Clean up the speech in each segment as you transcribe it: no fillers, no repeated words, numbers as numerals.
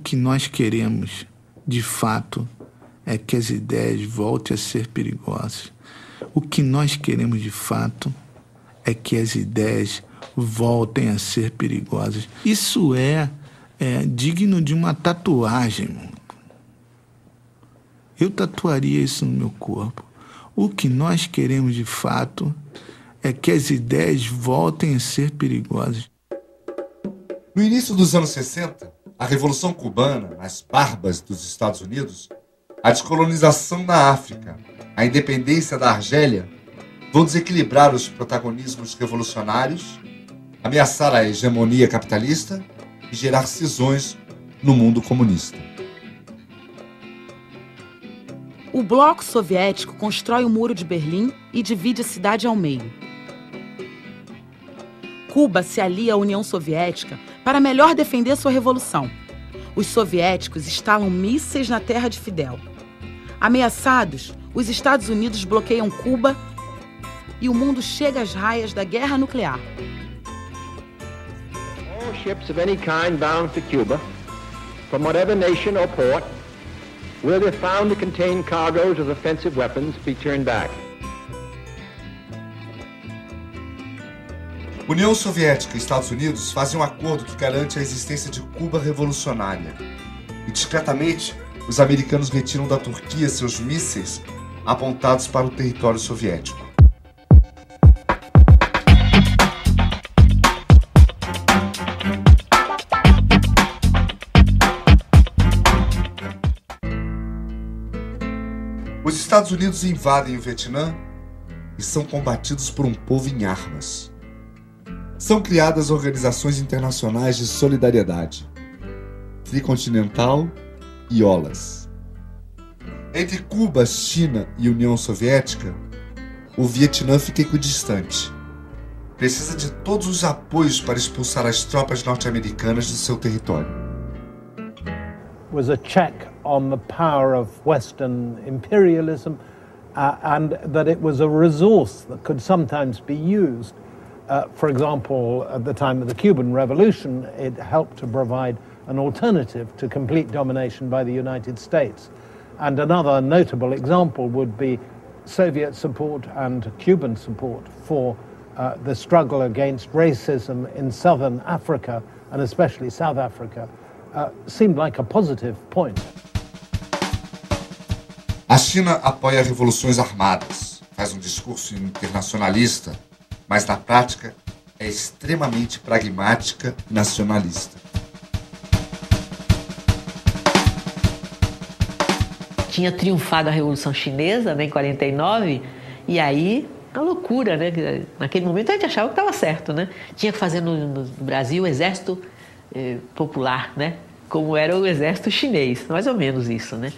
que nós queremos, de fato, é que as ideias voltem a ser perigosas. O que nós queremos, de fato, é que as ideias voltem a ser perigosas. Isso é digno de uma tatuagem, mano. Eu tatuaria isso no meu corpo. O que nós queremos, de fato, é que as ideias voltem a ser perigosas. No início dos anos 60, a Revolução Cubana, nas barbas dos Estados Unidos, a descolonização na África, a independência da Argélia, vão desequilibrar os protagonismos revolucionários, ameaçar a hegemonia capitalista e gerar cisões no mundo comunista. O bloco soviético constrói o Muro de Berlim e divide a cidade ao meio. Cuba se alia à União Soviética para melhor defender sua revolução. Os soviéticos instalam mísseis na terra de Fidel. Ameaçados, os Estados Unidos bloqueiam Cuba e o mundo chega às raias da guerra nuclear. All ships of any kind bound for Cuba, from whatever nation or port, will, if found to contain cargoes of offensive weapons, be turned back. União Soviética e Estados Unidos fazem um acordo que garante a existência de Cuba revolucionária. E, discretamente, os americanos retiram da Turquia seus mísseis apontados para o território soviético. Os Estados Unidos invadem o Vietnã e são combatidos por um povo em armas. São criadas organizações internacionais de solidariedade, Tricontinental e OLAS. Entre Cuba, China e União Soviética, o Vietnã fica equidistante. Precisa de todos os apoios para expulsar as tropas norte-americanas de seu território. Was a check on the power of Western imperialism and that it was a resource that could sometimes be used. For example, at the time of the Cuban Revolution, it helped to provide an alternative to complete domination by the United States. And another notable example would be Soviet support and Cuban support for the struggle against racism in Southern Africa, and especially South Africa, seemed like a positive point. A China apoia revoluções armadas, faz um discurso internacionalista, mas na prática é extremamente pragmática e nacionalista. Tinha triunfado a Revolução Chinesa, né, em 49, e aí a loucura, né? Naquele momento a gente achava que estava certo, né? Tinha que fazer no Brasil o exército popular, né? Como era o exército chinês, mais ou menos isso, né?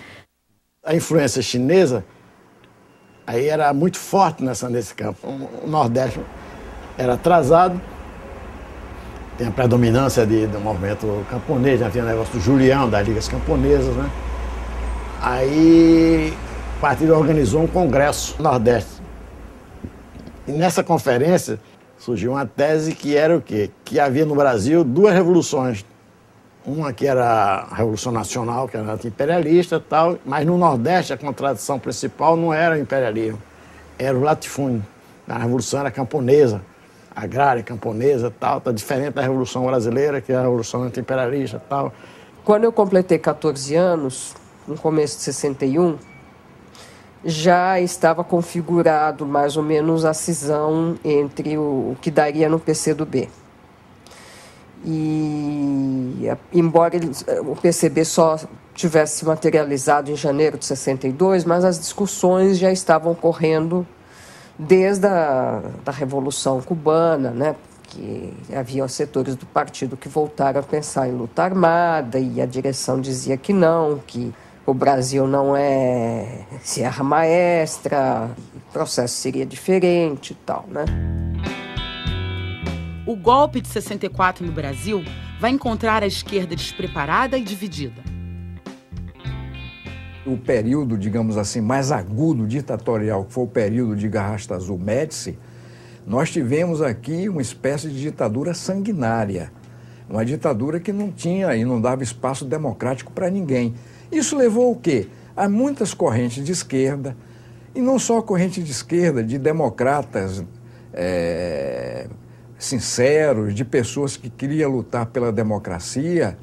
A influência chinesa aí era muito forte nesse campo. O Nordeste era atrasado, tem a predominância do movimento camponês, já tinha o negócio do Julião, das ligas camponesas, né? Aí o partido organizou um congresso no Nordeste. E nessa conferência surgiu uma tese que era o quê? Que havia no Brasil duas revoluções. Uma que era a Revolução Nacional, que era anti-imperialista e tal, mas no Nordeste a contradição principal não era o imperialismo, era o latifúndio. A revolução era camponesa, agrária, camponesa e tal, tá diferente da Revolução Brasileira, que é a Revolução anti-imperialista e tal. Quando eu completei 14 anos, no começo de 61, já estava configurado mais ou menos a cisão entre o que daria no PCdoB. E, embora o PCB só tivesse se materializado em janeiro de 62, mas as discussões já estavam ocorrendo desde a Revolução Cubana, né? Que havia setores do partido que voltaram a pensar em luta armada e a direção dizia que não, que o Brasil não é Sierra Maestra, o processo seria diferente e tal, né? O golpe de 64 no Brasil vai encontrar a esquerda despreparada e dividida. O período, digamos assim, mais agudo ditatorial, que foi o período de Garrastazu-Médici, nós tivemos aqui uma espécie de ditadura sanguinária, Uma ditadura que não tinha e não dava espaço democrático para ninguém. Isso levou o quê? A muitas correntes de esquerda, e não só corrente de esquerda, de democratas sinceros, de pessoas que queriam lutar pela democracia,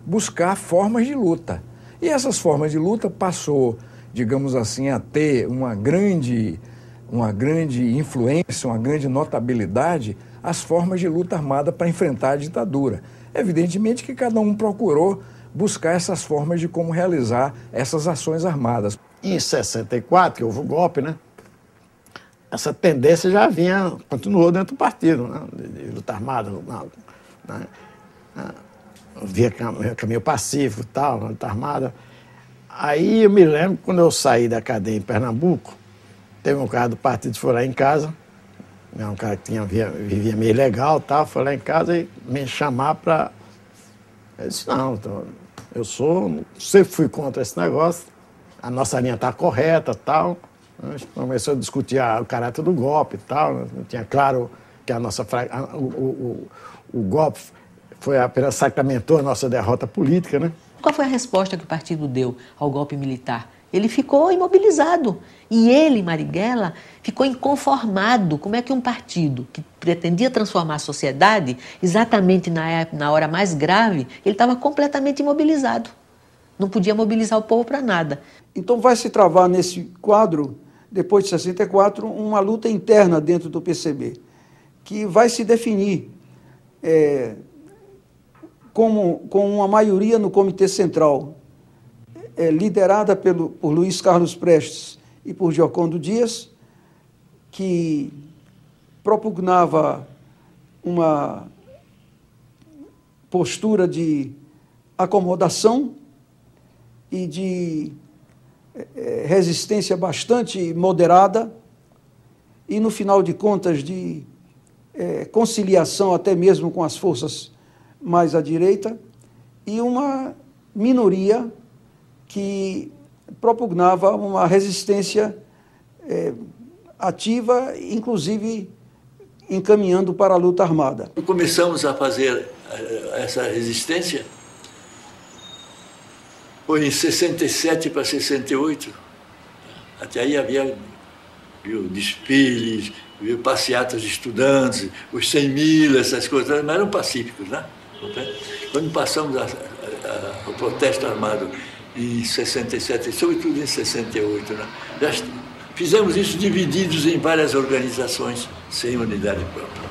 buscar formas de luta. E essas formas de luta passou, digamos assim, a ter uma grande influência, uma grande notabilidade, as formas de luta armada para enfrentar a ditadura. Evidentemente que cada um procurou buscar essas formas de como realizar essas ações armadas. Em 64, que houve o golpe, né? Essa tendência já continuou dentro do partido, né? De luta armada, né? Via caminho pacífico e tal, luta armada. Aí eu me lembro, quando eu saí da cadeia em Pernambuco, teve um cara do partido que foi lá em casa, um cara que vivia meio legal e tal, foi lá em casa e me chamar para... Eu disse, não, eu sempre fui contra esse negócio, a nossa linha está correta e tal. A gente começou a discutir o caráter do golpe e tal, tinha claro que o golpe apenas sacramentou a nossa derrota política, né? Qual foi a resposta que o partido deu ao golpe militar? Ele ficou imobilizado. E ele, Marighella, ficou inconformado. Como é que um partido que pretendia transformar a sociedade, exatamente na hora mais grave, ele estava completamente imobilizado. Não podia mobilizar o povo para nada. Então vai se travar nesse quadro, depois de 64, uma luta interna dentro do PCB, que vai se definir com uma maioria no Comitê Central, liderada por Luiz Carlos Prestes e por Giocondo Dias, que propugnava uma postura de acomodação e de resistência bastante moderada e, no final de contas, de conciliação até mesmo com as forças mais à direita, e uma minoria que propugnava uma resistência ativa, inclusive encaminhando para a luta armada. Começamos a fazer essa resistência, foi em 67 para 68, até aí havia desfiles, passeatas de estudantes, os 100 mil, essas coisas, mas eram pacíficos, né? Quando passamos o protesto armado em 67, sobretudo em 68, né? Já fizemos isso divididos em várias organizações, sem unidade própria.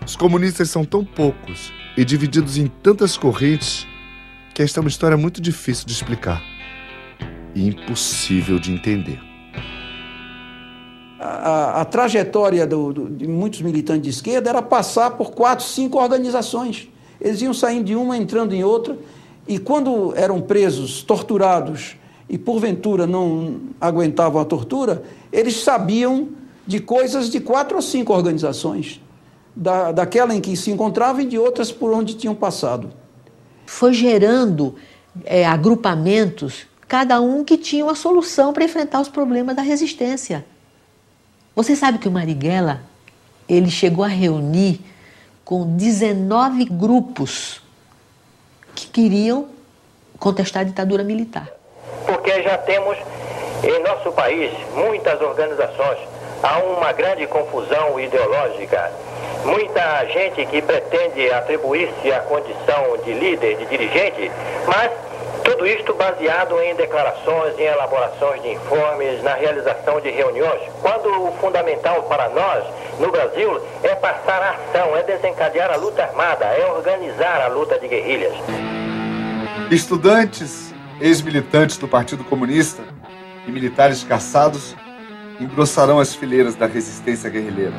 Os comunistas são tão poucos e divididos em tantas correntes que esta é uma história muito difícil de explicar e impossível de entender. A trajetória de muitos militantes de esquerda era passar por 4, 5 organizações. Eles iam saindo de uma, entrando em outra, e quando eram presos, torturados, e porventura não aguentavam a tortura, eles sabiam de coisas de 4 ou 5 organizações, daquela em que se encontravam e de outras por onde tinham passado. Foi gerando agrupamentos, cada um que tinha uma solução para enfrentar os problemas da resistência. Você sabe que o Marighella, ele chegou a reunir com 19 grupos que queriam contestar a ditadura militar. Porque já temos em nosso país muitas organizações, há uma grande confusão ideológica, muita gente que pretende atribuir-se a condição de líder, de dirigente, mas tudo isto baseado em declarações, em elaborações de informes, na realização de reuniões, quando o fundamental para nós, no Brasil, é passar a ação, é desencadear a luta armada, é organizar a luta de guerrilhas. Estudantes, ex-militantes do Partido Comunista e militares caçados engrossarão as fileiras da resistência guerrilheira.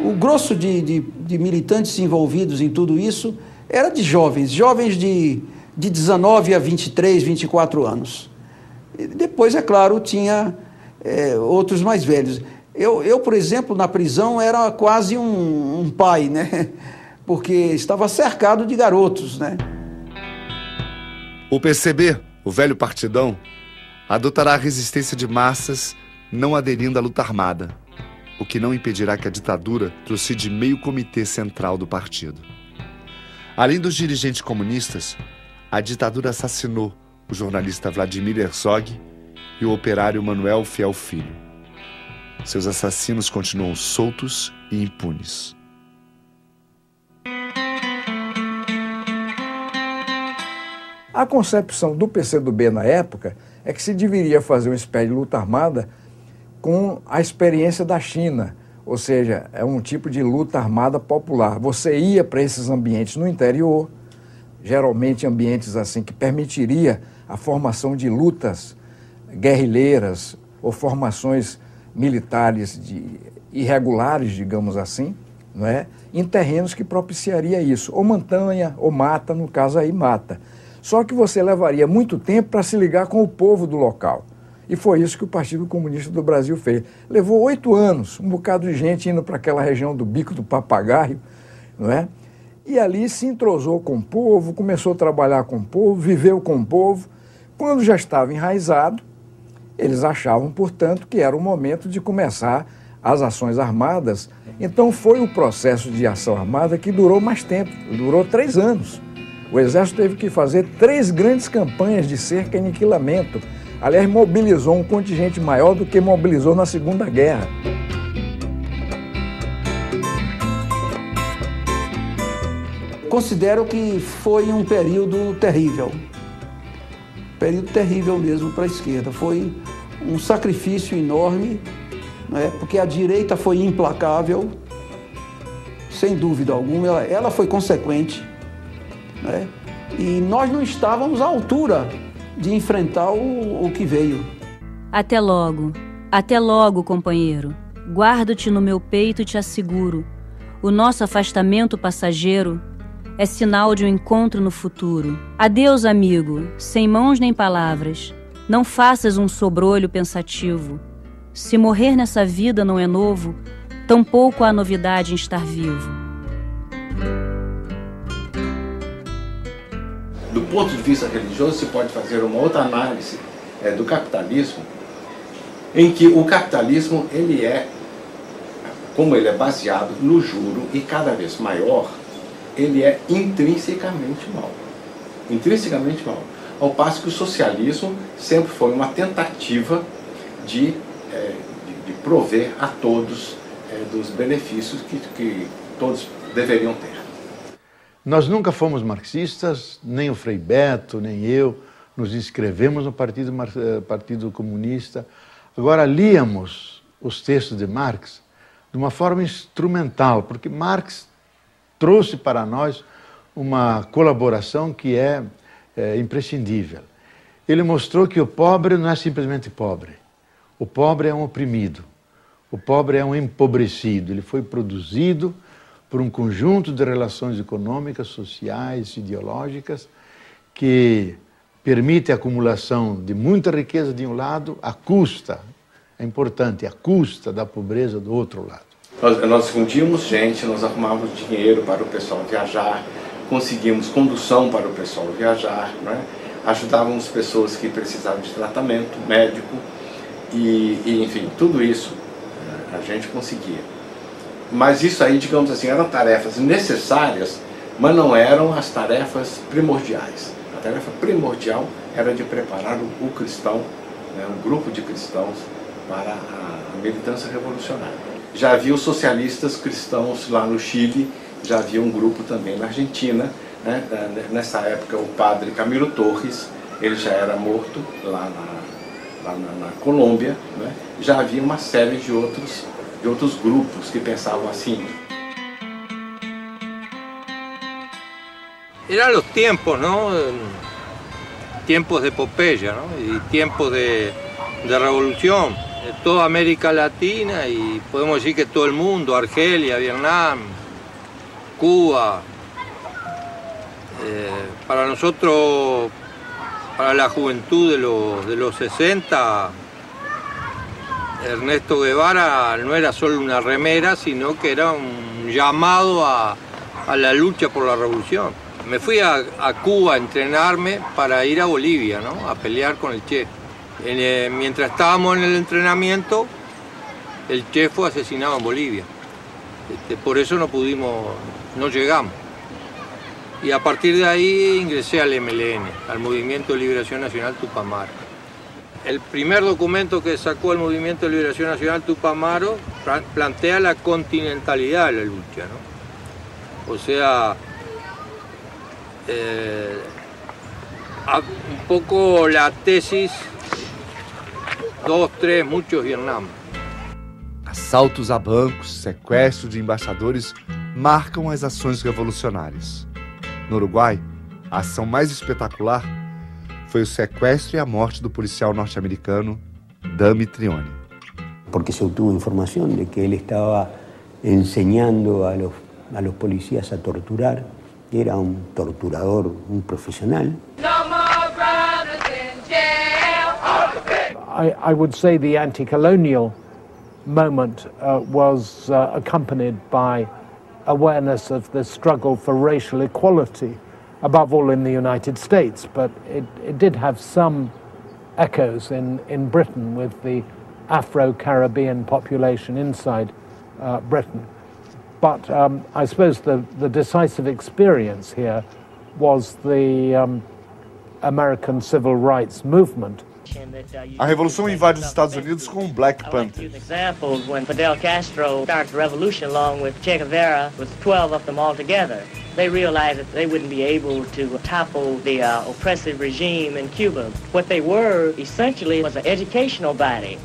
O grosso de militantes envolvidos em tudo isso era de jovens de 19 a 23, 24 anos. E depois, é claro, tinha outros mais velhos. Eu, por exemplo, na prisão era quase um pai, né? Porque estava cercado de garotos, né? O PCB, o velho partidão, adotará a resistência de massas, não aderindo à luta armada. o que não impedirá que a ditadura trucide meio comitê central do partido. Além dos dirigentes comunistas, a ditadura assassinou o jornalista Vladimir Herzog e o operário Manuel Fiel Filho. Seus assassinos continuam soltos e impunes. A concepção do PCdoB na época é que se deveria fazer uma espécie de luta armada com a experiência da China, ou seja, é um tipo de luta armada popular. Você ia para esses ambientes no interior, geralmente ambientes assim que permitiria a formação de lutas guerrilheiras ou formações militares irregulares, digamos assim, não é? Em terrenos que propiciaria isso, ou montanha, ou mata, no caso aí mata. Só que você levaria muito tempo para se ligar com o povo do local. E foi isso que o Partido Comunista do Brasil fez. Levou 8 anos, um bocado de gente indo para aquela região do Bico do Papagaio, não é? E ali se entrosou com o povo, começou a trabalhar com o povo, viveu com o povo. Quando já estava enraizado, eles achavam, portanto, que era o momento de começar as ações armadas. Então foi o processo de ação armada que durou mais tempo, durou 3 anos. O Exército teve que fazer 3 grandes campanhas de cerca e aniquilamento. Aliás, mobilizou um contingente maior do que mobilizou na Segunda Guerra. Considero que foi um período terrível. Período terrível mesmo para a esquerda. Foi um sacrifício enorme, né? Porque a direita foi implacável, sem dúvida alguma. Ela foi consequente, né? E nós não estávamos à altura de enfrentar o que veio. Até logo, companheiro. Guardo-te no meu peito e te asseguro. O nosso afastamento passageiro é sinal de um encontro no futuro. Adeus, amigo, sem mãos nem palavras. Não faças um sobrolho pensativo. Se morrer nessa vida não é novo, tampouco há novidade em estar vivo. Do ponto de vista religioso, se pode fazer uma outra análise do capitalismo, em que o capitalismo, ele é, como ele é baseado no juro e cada vez maior, ele é intrinsecamente mau. Intrinsecamente mau. Ao passo que o socialismo sempre foi uma tentativa de prover a todos dos benefícios que todos deveriam ter. Nós nunca fomos marxistas, nem o Frei Beto, nem eu, nos inscrevemos no Partido Comunista. Agora, líamos os textos de Marx de uma forma instrumental, porque Marx trouxe para nós uma colaboração que é imprescindível. Ele mostrou que o pobre não é simplesmente pobre. O pobre é um oprimido. O pobre é um empobrecido. Ele foi produzido por um conjunto de relações econômicas, sociais, ideológicas, que permite a acumulação de muita riqueza de um lado, à custa, é importante, à custa da pobreza do outro lado. Nós fundimos gente, nós arrumávamos dinheiro para o pessoal viajar, conseguimos condução para o pessoal viajar, né? Ajudávamos pessoas que precisavam de tratamento médico e enfim, tudo isso a gente conseguia. Mas isso aí, digamos assim, eram tarefas necessárias, mas não eram as tarefas primordiais. A tarefa primordial era de preparar o cristão, né, um grupo de cristãos para a militância revolucionária. Já havia os socialistas cristãos lá no Chile, já havia um grupo também na Argentina, né? Nessa época o padre Camilo Torres, ele já era morto lá na Colômbia, né? Já havia uma série de outros grupos que pensavam assim. Eran los tiempos, ¿no? Tiempos de epopeya, ¿no? Y tiempos de revolución. Toda América Latina y podemos decir que todo el mundo, Argelia, Vietnam, Cuba. Para nosotros, para la juventud de los 60, Ernesto Guevara no era solo una remera, sino que era un llamado a la lucha por la revolución. Me fui a Cuba a entrenarme para ir a Bolivia, ¿no? A pelear con el Che. Mientras estábamos en el entrenamiento, el Che fue asesinado en Bolivia. Por eso no llegamos. Y a partir de ahí ingresé al MLN, al Movimiento de Liberación Nacional Tupamaro. El primer documento que sacó el Movimiento de Liberación Nacional Tupamaro plantea la continentalidad de la lucha, ¿no? O sea, un poco la tesis 2, 3, muchos Vietnam. Assaltos a bancos, sequestro de embaixadores marcam as ações revolucionárias. No Uruguai, a ação mais espetacular foi o sequestro e a morte do policial norte-americano Dami Trione. Porque se obtuvo información de que él estaba enseñando a los policías a torturar. Era un torturador, un profesional. I would say the anti-colonial moment was accompanied by awareness of the struggle for racial equality, above all in the United States, but it did have some echoes in Britain with the Afro-Caribbean population inside Britain. But I suppose the decisive experience here was the American Civil Rights Movement. A revolução invade os Estados Unidos com o Black Panther. Examples when Fidel Castro started the revolution along with Che Guevara, with 12 of them all together. They realized that they wouldn't be able to topple the oppressive regime in Cuba. What they were essentially was an educational body.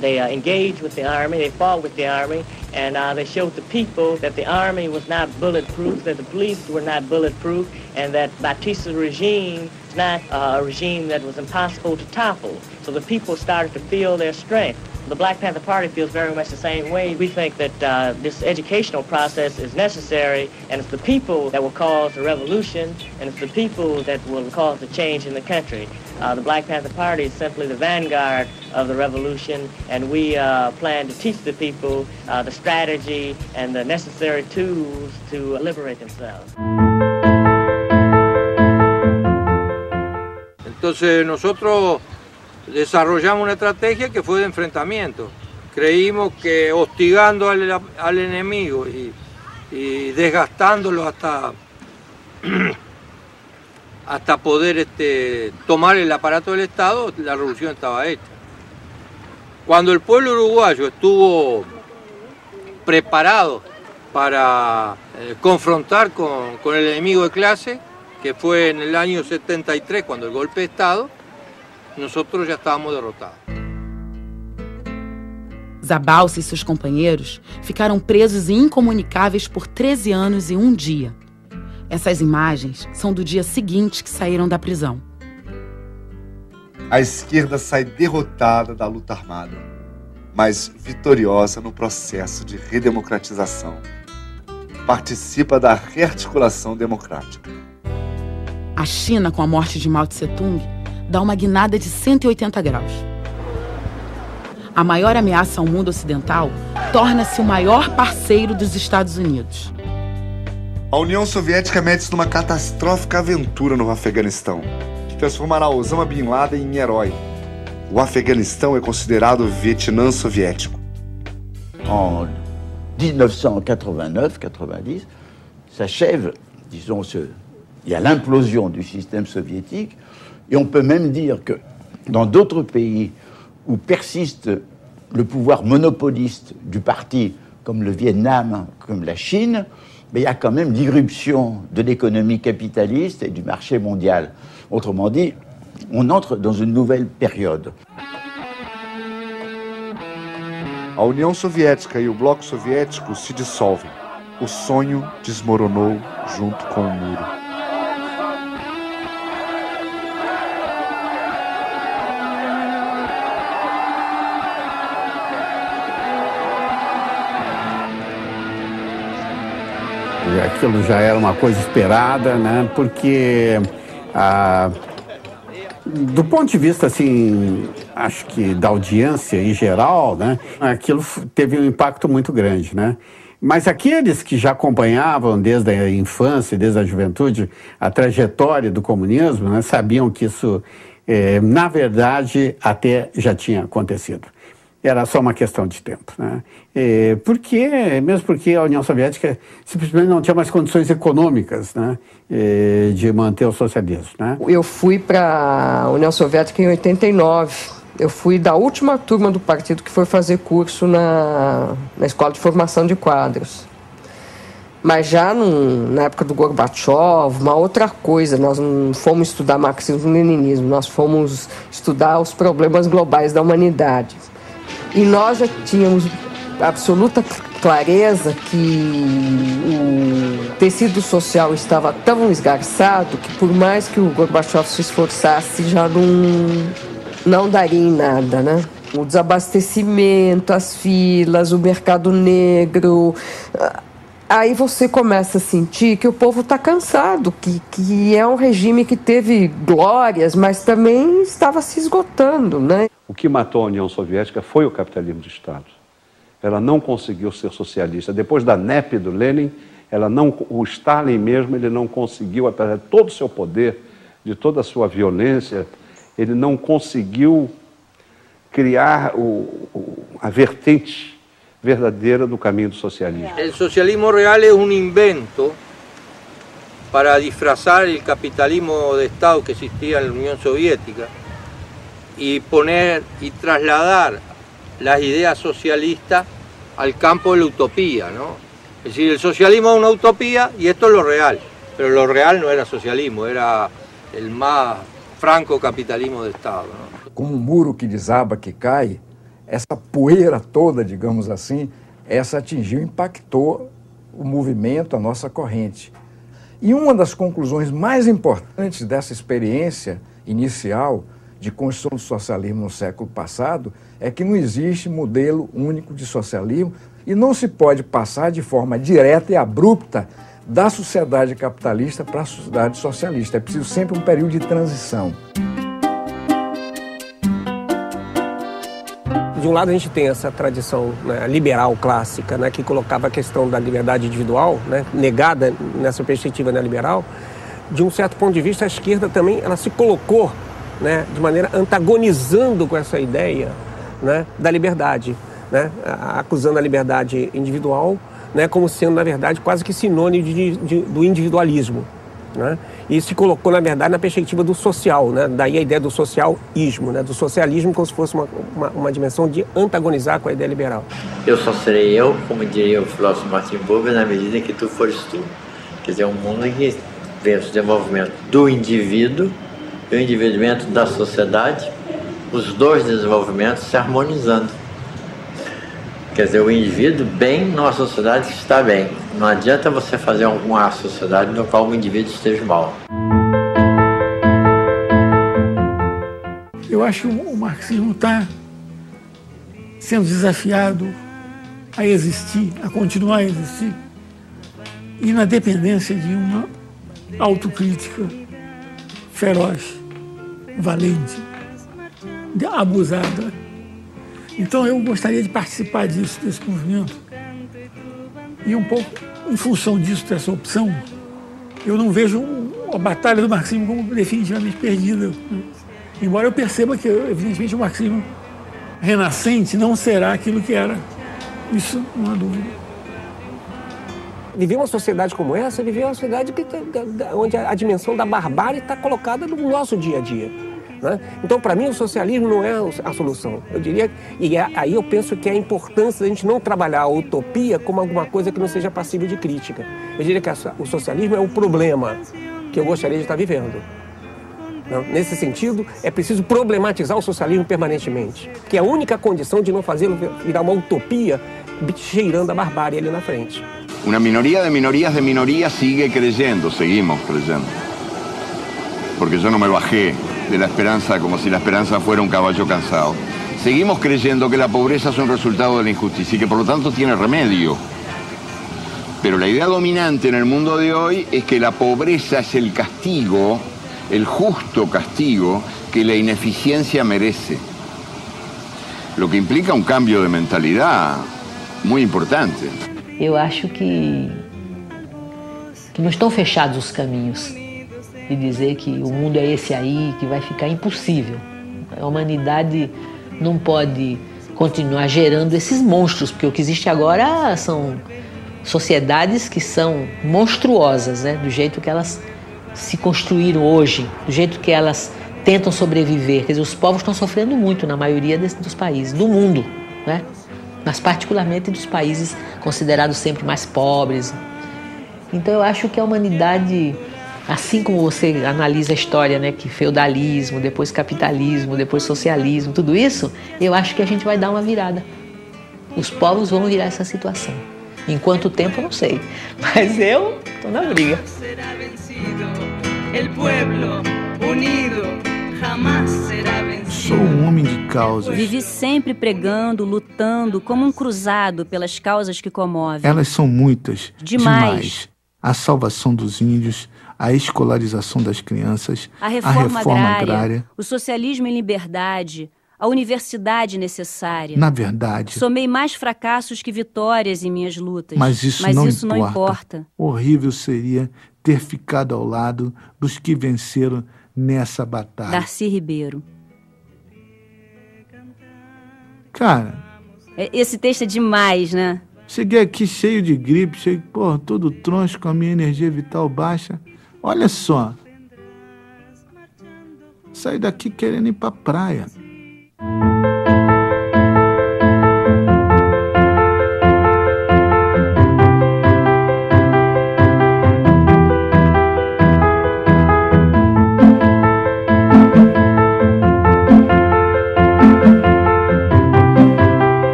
They engaged with the army, they fought with the army, and they showed the people that the army was not bulletproof, that the police were not bulletproof, and that Batista's regime was not a regime that was impossible to topple. So the people started to feel their strength. The Black Panther Party feels very much the same way. We think that this educational process is necessary, and it's the people that will cause the revolution, and it's the people that will cause the change in the country. The Black Panther Party is simply the vanguard of the revolution, and we plan to teach the people the strategy and the necessary tools to liberate themselves. Entonces nosotros desarrollamos una estrategia que fue de enfrentamiento. Creímos que hostigando al enemigo y desgastándolo hasta poder tomar el aparato del Estado, la revolución estaba hecha. Cuando el pueblo uruguayo estuvo preparado para confrontar con el enemigo de clase, que fue en el año 73, cuando el golpe de Estado, nosotros já estávamos derrotados. Zabalza e seus companheiros ficaram presos e incomunicáveis por 13 anos e 1 dia. Essas imagens são do dia seguinte que saíram da prisão. A esquerda sai derrotada da luta armada, mas vitoriosa no processo de redemocratização. Participa da rearticulação democrática. A China, com a morte de Mao Tse-tung, dá uma guinada de 180 graus. A maior ameaça ao mundo ocidental torna-se o maior parceiro dos Estados Unidos. A União Soviética mete-se numa catastrófica aventura no Afeganistão, que transformará Osama Bin Laden em herói. O Afeganistão é considerado o Vietnã soviético. En 1989-90, s'achève, disons, il y a l'implosion du système soviétique, et on peut même dire que dans d'autres pays où persiste le pouvoir monopoliste du parti, comme le Vietnam, comme la Chine, mais il y a quand même l'irruption de l'économie capitaliste et du marché mondial. Autrement dit, on entre dans une nouvelle période. A União Soviética e o Bloco Soviético se dissolvem. O sonho desmoronou junto com o muro. Aquilo já era uma coisa esperada, né? Porque do ponto de vista, assim, acho que da audiência em geral, né? Aquilo teve um impacto muito grande, né? Mas aqueles que já acompanhavam desde a infância, desde a juventude, a trajetória do comunismo, né? Sabiam que isso, na verdade, até já tinha acontecido. Era só uma questão de tempo, né? Mesmo porque a União Soviética simplesmente não tinha mais condições econômicas, né, de manter o socialismo, né? Eu fui para a União Soviética em 89. Eu fui da última turma do partido que foi fazer curso na Escola de Formação de Quadros. Mas já na época do Gorbachev, uma outra coisa, nós não fomos estudar marxismo-leninismo, nós fomos estudar os problemas globais da humanidade. E nós já tínhamos absoluta clareza que o tecido social estava tão esgarçado que, por mais que o Gorbachev se esforçasse, já não daria em nada, né? O desabastecimento, as filas, o mercado negro. Aí você começa a sentir que o povo está cansado, que é um regime que teve glórias, mas também estava se esgotando, né? O que matou a União Soviética foi o capitalismo de Estado. Ela não conseguiu ser socialista. Depois da NEP do Lenin, o Stalin mesmo, ele não conseguiu, apesar de todo o seu poder, de toda a sua violência, ele não conseguiu criar a vertente verdadeira do caminho do socialismo. O socialismo real é um invento para disfrazar o capitalismo de Estado que existia na União Soviética y trasladar las ideas socialistas al campo de la utopía, ¿no? Es decir, el socialismo es una utopía y esto es lo real, pero lo real no era socialismo, era el más franco capitalismo de Estado, ¿no? Como um muro que desaba, que cai, essa poeira toda, digamos assim, essa atingiu, impactou o movimento, a nossa corrente. E uma das conclusões mais importantes dessa experiência inicial de construção do socialismo no século passado é que não existe modelo único de socialismo e não se pode passar de forma direta e abrupta da sociedade capitalista para a sociedade socialista. É preciso sempre um período de transição. De um lado a gente tem essa tradição, né, liberal clássica, né, que colocava a questão da liberdade individual, né, negada nessa perspectiva neoliberal. De um certo ponto de vista, a esquerda também ela se colocou, né, de maneira antagonizando com essa ideia, né, da liberdade, né, acusando a liberdade individual, né, como sendo, na verdade, quase que sinônimo do individualismo, né, e se colocou, na verdade, na perspectiva do social, né, daí a ideia do socialismo, né, do socialismo como se fosse uma dimensão de antagonizar com a ideia liberal. Eu só serei eu, como diria o filósofo Martin Buber, na medida em que tu fores tu. Quer dizer, um mundo em que vem o desenvolvimento do indivíduo e o endividamento da sociedade, os dois desenvolvimentos se harmonizando. Quer dizer, o indivíduo bem numa sociedade que está bem. Não adianta você fazer uma sociedade no qual o indivíduo esteja mal. Eu acho que o marxismo está sendo desafiado a existir, a continuar a existir, e na dependência de uma autocrítica feroz, valente, abusada. Então eu gostaria de participar desse movimento. E um pouco em função disso, dessa opção, eu não vejo a batalha do marxismo como definitivamente perdida. Embora eu perceba que, evidentemente, o marxismo renascente não será aquilo que era. Isso não há dúvida. Viver uma sociedade como essa, viver uma sociedade onde a dimensão da barbárie está colocada no nosso dia a dia, né? Então, para mim, o socialismo não é a solução. Eu diria, aí eu penso que é a importância da gente não trabalhar a utopia como alguma coisa que não seja passível de crítica. Eu diria que o socialismo é um problema que eu gostaria de estar vivendo. Não? Nesse sentido, é preciso problematizar o socialismo permanentemente, que é a única condição de não fazê-lo virar uma utopia cheirando a barbárie ali na frente. Una minoría de minorías sigue creyendo, seguimos creyendo. Porque yo no me bajé de la esperanza como si la esperanza fuera un caballo cansado. Seguimos creyendo que la pobreza es un resultado de la injusticia y que por lo tanto tiene remedio. Pero la idea dominante en el mundo de hoy es que la pobreza es el castigo, el justo castigo que la ineficiencia merece. Lo que implica un cambio de mentalidad muy importante. Eu acho que não estão fechados os caminhos de dizer que o mundo é esse aí, que vai ficar impossível. A humanidade não pode continuar gerando esses monstros, porque o que existe agora são sociedades que são monstruosas, né? Do jeito que elas se construíram hoje, do jeito que elas tentam sobreviver. Quer dizer, os povos estão sofrendo muito na maioria dos países, do mundo, né? Mas particularmente dos países considerados sempre mais pobres. Então eu acho que a humanidade, assim como você analisa a história, né, que feudalismo, depois capitalismo, depois socialismo, tudo isso, eu acho que a gente vai dar uma virada. Os povos vão virar essa situação. Em quanto tempo, eu não sei. Mas eu estou na briga. Sou um homem de causas. Vivi sempre pregando, lutando, como um cruzado pelas causas que comovem. Elas são muitas. Demais. A salvação dos índios, a escolarização das crianças, a reforma agrária, o socialismo em liberdade, a universidade necessária. Na verdade, somei mais fracassos que vitórias em minhas lutas. Mas isso não importa. Horrível seria ter ficado ao lado dos que venceram nessa batalha. Darcy Ribeiro. Cara, esse texto é demais, né? Cheguei aqui cheio de gripe, todo troncho, com a minha energia vital baixa. Olha só. Saí daqui querendo ir pra praia.